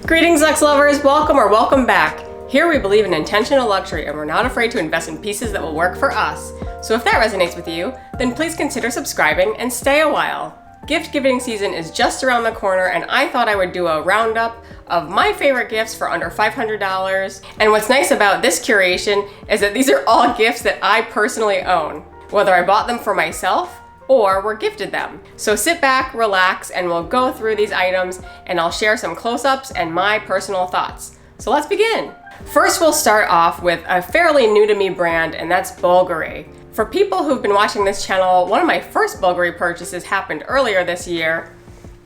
Greetings, luxe lovers! Welcome back. Here we believe in intentional luxury and we're not afraid to invest in pieces that will work for us. So if that resonates with you, then please consider subscribing and stay a while. Gift giving season is just around the corner and I thought I would do a roundup of my favorite gifts for under $500. And what's nice about this curation is that these are all gifts that I personally own, whether I bought them for myself or were gifted them. So sit back, relax, and we'll go through these items and I'll share some close-ups and my personal thoughts. So let's begin. First, we'll start off with a fairly new to me brand, and that's Bulgari. For people who've been watching this channel, one of my first Bulgari purchases happened earlier this year,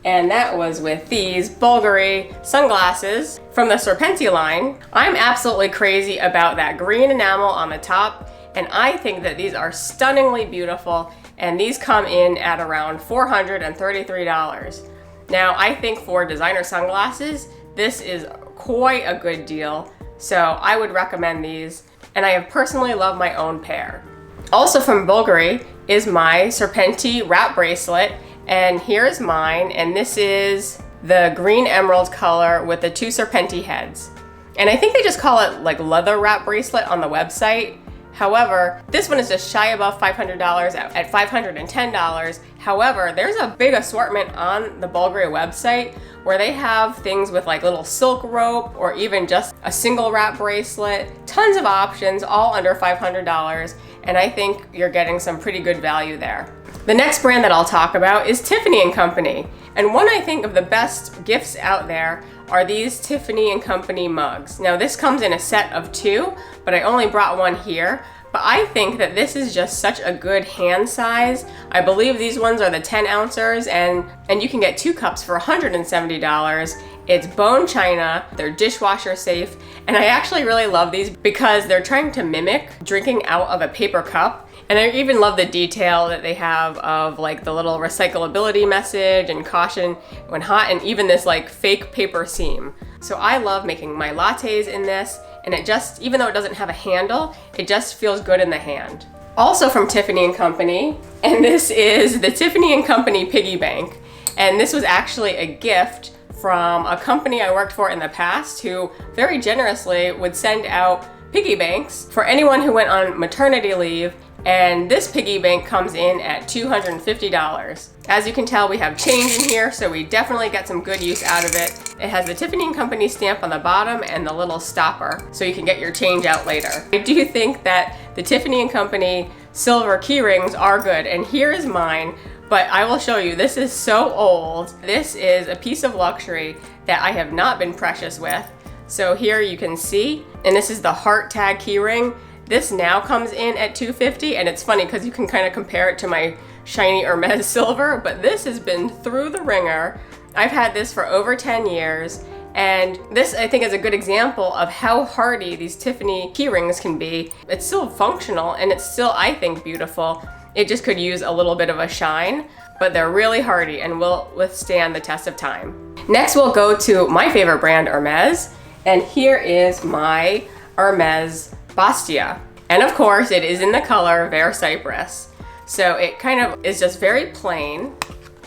and that was with these Bulgari sunglasses from the Serpenti line. I'm absolutely crazy about that green enamel on the top, and I think that these are stunningly beautiful, and these come in at around $433. Now, I think for designer sunglasses, this is quite a good deal, so I would recommend these, and I have personally loved my own pair. Also from Bulgari is my Serpenti wrap bracelet, and here's mine, and this is the green emerald color with the two Serpenti heads. And I think they just call it like leather wrap bracelet on the website. However, this one is just shy above $500 at $510. However, there's a big assortment on the Bulgari website where they have things with like little silk rope or even just a single wrap bracelet. Tons of options, all under $500, and I think you're getting some pretty good value there. The next brand that I'll talk about is Tiffany & Company. And one I think of the best gifts out there are these Tiffany & Company mugs. Now this comes in a set of two, but I only brought one here. But I think that this is just such a good hand size. I believe these ones are the 10 ounces and you can get 2 cups for $170. It's bone china, they're dishwasher safe, and I actually really love these because they're trying to mimic drinking out of a paper cup. And I even love the detail that they have of like the little recyclability message and caution when hot, and even this like fake paper seam. So I love making my lattes in this, and it just, even though it doesn't have a handle, it just feels good in the hand. Also from Tiffany & Company, and this is the Tiffany & Company piggy bank. And this was actually a gift from a company I worked for in the past who very generously would send out piggy banks for anyone who went on maternity leave. And this piggy bank comes in at $250. As you can tell, we have change in here, so we definitely get some good use out of it. It has the Tiffany & Company stamp on the bottom and the little stopper, so you can get your change out later. I do think that the Tiffany & Company silver key rings are good, and here is mine, but I will show you, this is so old. This is a piece of luxury that I have not been precious with. So here you can see, and this is the heart tag key ring. This now comes in at $250, and it's funny because you can kind of compare it to my shiny Hermès silver, but this has been through the ringer. I've had this for over 10 years, and this I think is a good example of how hardy these Tiffany key rings can be. It's still functional, and it's still, I think, beautiful. It just could use a little bit of a shine, but they're really hardy and will withstand the test of time. Next, we'll go to my favorite brand, Hermès, and here is my Hermès Bastia. And of course, it is in the color Vert Cypress. So it kind of is just very plain,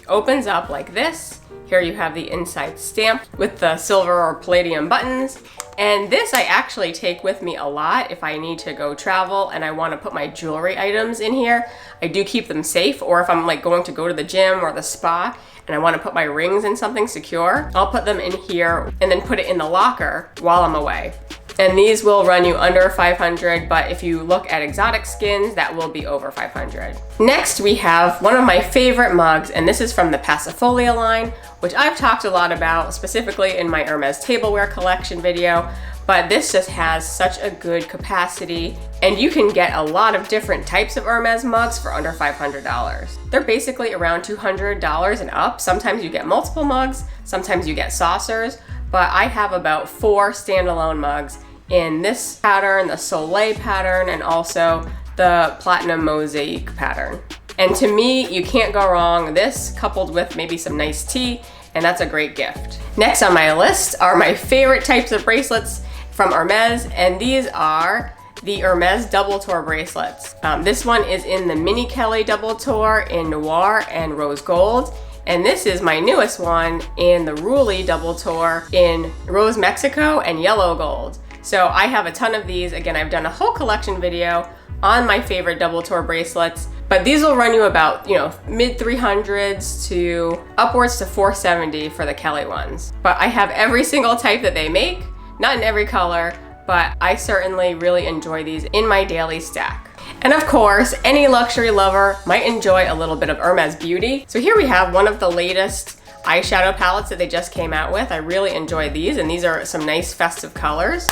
opens up like this. Here you have the inside stamp with the silver or palladium buttons. And this I actually take with me a lot if I need to go travel and I want to put my jewelry items in here. I do keep them safe, or if I'm like going to go to the gym or the spa and I want to put my rings in something secure, I'll put them in here and then put it in the locker while I'm away. And these will run you under $500, but if you look at exotic skins, that will be over $500. Next, we have one of my favorite mugs, and this is from the Passifolia line, which I've talked a lot about, specifically in my Hermès tableware collection video, but this just has such a good capacity, and you can get a lot of different types of Hermès mugs for under $500. They're basically around $200 and up. Sometimes you get multiple mugs, sometimes you get saucers, but I have about 4 standalone mugs in this pattern, the Soleil pattern, and also the Platinum Mosaic pattern. And to me, you can't go wrong. This coupled with maybe some nice tea, and that's a great gift. Next on my list are my favorite types of bracelets from Hermès, and these are the Hermès Double Tour bracelets. This one is in the Mini Kelly Double Tour in Noir and Rose Gold. And this is my newest one in the Ruly double tour in Rose Mexico and Yellow Gold. So I have a ton of these. Again, I've done a whole collection video on my favorite double tour bracelets, but these will run you about, mid 300s to upwards to 470 for the Kelly ones. But I have every single type that they make, not in every color, but I certainly really enjoy these in my daily stack. And of course, any luxury lover might enjoy a little bit of Hermes beauty. So here we have one of the latest eyeshadow palettes that they just came out with. I really enjoy these, and these are some nice festive colors.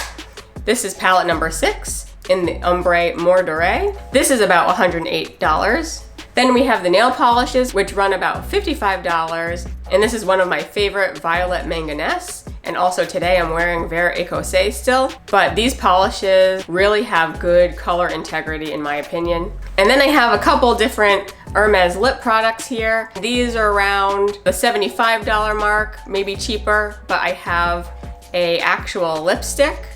This is palette number 6 in the Ombre Mordore. This is about $108. Then we have the nail polishes, which run about $55. And this is one of my favorite, Violet Manganese. And also today I'm wearing Vert Écossais still. But these polishes really have good color integrity in my opinion. And then I have a couple different Hermes lip products here. These are around the $75 mark, maybe cheaper, but I have a actual lipstick.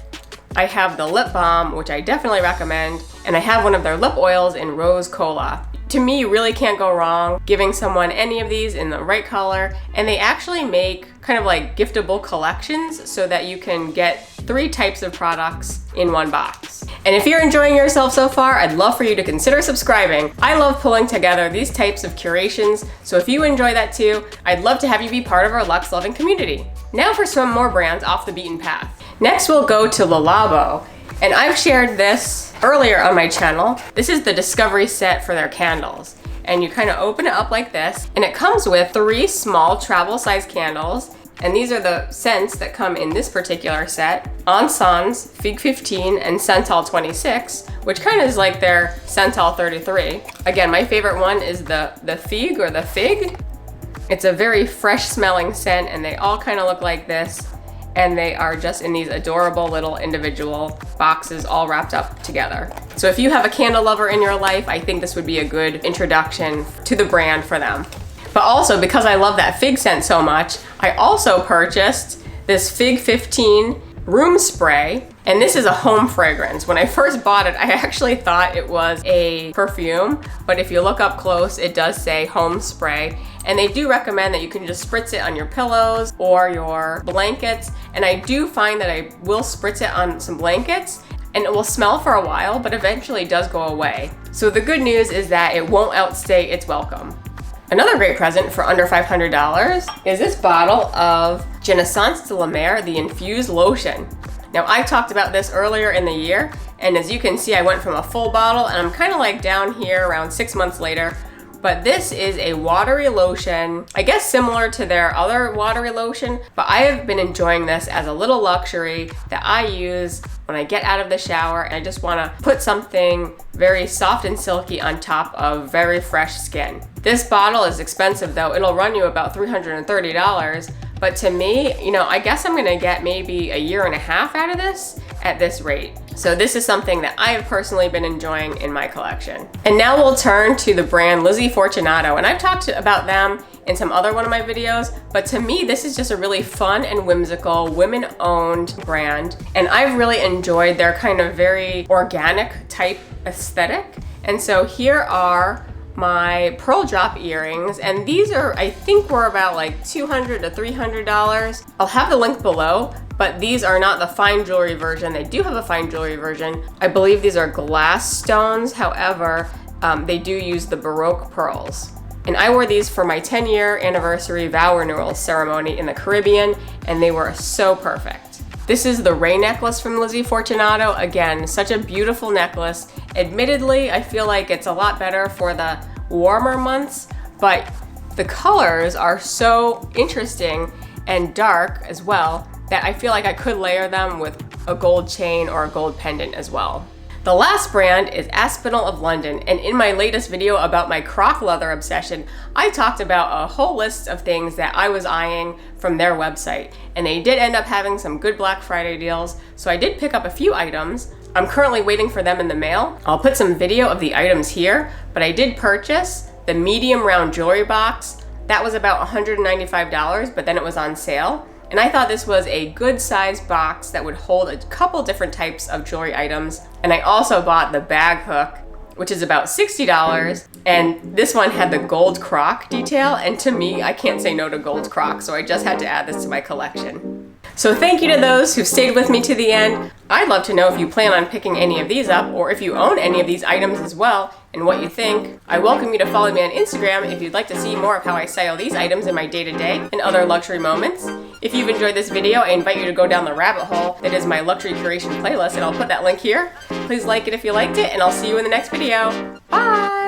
I have the lip balm, which I definitely recommend, and I have one of their lip oils in Rose Cola. To me, you really can't go wrong giving someone any of these in the right color, and they actually make kind of like giftable collections so that you can get 3 types of products in one box. And if you're enjoying yourself so far, I'd love for you to consider subscribing. I love pulling together these types of curations, so if you enjoy that too, I'd love to have you be part of our luxe loving community. Now for some more brands off the beaten path. Next we'll go to Labo, and I've shared this earlier on my channel. This is the Discovery set for their candles, and you kind of open it up like this, and it comes with 3 small travel size candles, and these are the scents that come in this particular set: Encens, Fig 15, and Santal 26, which kind of is like their Santal 33. Again, my favorite one is the Fig or the Fig. It's a very fresh smelling scent, and they all kind of look like this. And they are just in these adorable little individual boxes all wrapped up together. So if you have a candle lover in your life, I think this would be a good introduction to the brand for them. But also, because I love that fig scent so much, I also purchased this Fig 15 room spray, and this is a home fragrance. When I first bought it, I actually thought it was a perfume, but if you look up close, it does say home spray. And they do recommend that you can just spritz it on your pillows or your blankets. And I do find that I will spritz it on some blankets and it will smell for a while, but eventually does go away. So the good news is that it won't outstay its welcome. Another great present for under $500 is this bottle of Genaissance de la Mer, the infused lotion. Now I talked about this earlier in the year, and as you can see, I went from a full bottle and I'm kind of like down here around 6 months later. But this is a watery lotion, I guess similar to their other watery lotion, but I have been enjoying this as a little luxury that I use when I get out of the shower and I just want to put something very soft and silky on top of very fresh skin. This bottle is expensive though. It'll run you about $330, but to me, I guess I'm gonna get maybe a year and a half out of this at this rate. So this is something that I have personally been enjoying in my collection. And now we'll turn to the brand Lizzie Fortunato, and I've talked about them in some other one of my videos, but to me, this is just a really fun and whimsical, women-owned brand, and I've really enjoyed their kind of very organic type aesthetic. And so here are my pearl drop earrings, and these are, I think, were about like $200 to $300. I'll have the link below, but these are not the fine jewelry version. They do have a fine jewelry version. I believe these are glass stones. However, they do use the Baroque pearls. And I wore these for my 10-year anniversary vow renewal ceremony in the Caribbean, and they were so perfect. This is the Ray necklace from Lizzie Fortunato. Again, such a beautiful necklace. Admittedly, I feel like it's a lot better for the warmer months, but the colors are so interesting and dark as well that I feel like I could layer them with a gold chain or a gold pendant as well. The last brand is Aspinall of London, and in my latest video about my croc leather obsession, I talked about a whole list of things that I was eyeing from their website, and they did end up having some good Black Friday deals, so I did pick up a few items. I'm currently waiting for them in the mail. I'll put some video of the items here, but I did purchase the medium round jewelry box. That was about $195, but then it was on sale. And I thought this was a good size box that would hold a couple different types of jewelry items. And I also bought the bag hook which is about $60. And this one had the gold croc detail, and to me, I can't say no to gold croc, so I just had to add this to my collection. So thank you to those who stayed with me to the end. I'd love to know if you plan on picking any of these up, or if you own any of these items as well, and what you think. I welcome you to follow me on Instagram if you'd like to see more of how I style these items in my day-to-day and other luxury moments. If you've enjoyed this video, I invite you to go down the rabbit hole that is my luxury curation playlist, and I'll put that link here. Please like it if you liked it, and I'll see you in the next video. Bye!